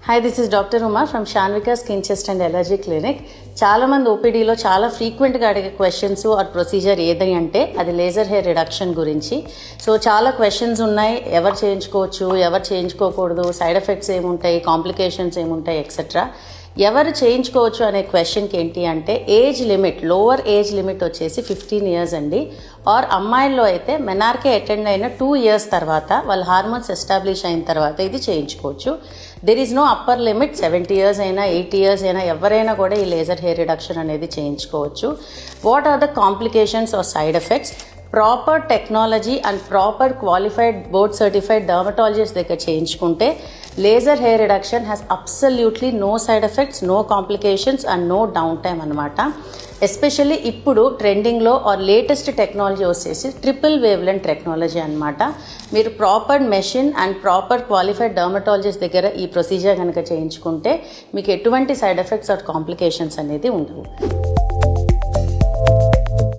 Hi, this is doctor Uma from Shanvika skin chest and allergy clinic. చాలామంది ఓపీడీలో చాలా ఫ్రీక్వెంట్గా అడిగే క్వశ్చన్స్ ఆర్ ప్రొసీజర్ ఏది అంటే అది లేజర్ హెయిర్ రిడక్షన్ గురించి. సో చాలా క్వశ్చన్స్ ఉన్నాయి, ఎవరు చేయించుకోవచ్చు, ఎవరు చేయించుకోకూడదు, సైడ్ ఎఫెక్ట్స్ ఏముంటాయి, కాంప్లికేషన్స్ ఏముంటాయి ఎక్సెట్రా. ఎవరు చేయించుకోవచ్చు అనే క్వశ్చన్కి ఏంటి అంటే age limit, lower age limit వచ్చేసి 15 years అండి. ఆర్ అమ్మాయిల్లో అయితే మెనార్కే అటెండ్ అయిన 2 years తర్వాత వాళ్ళ హార్మోన్స్ ఎస్టాబ్లిష్ అయిన తర్వాత ఇది చేయించుకోవచ్చు. There is no upper limit. 70 years అయినా 80 years అయినా ఎవరైనా కూడా ఈ లేజర్ హెయిర్ రిడక్షన్ అనేది చేయించుకోవచ్చు. What are the complications or side effects? Proper technology and proper qualified board certified dermatologist దగ్గర చేయించుకుంటే laser hair reduction has absolutely no side effects, no complications and no downtime అనమాట. Especially ఇప్పుడు ట్రెండింగ్లో or latest technology వచ్చేసి triple wavelength technology అనమాట. మీరు proper machine and proper qualified dermatologist దగ్గర ఈ ప్రొసీజర్ కనుక చేయించుకుంటే మీకు ఎటువంటి సైడ్ ఎఫెక్ట్స్ ఆర్ కాంప్లికేషన్స్ అనేది ఉండవు.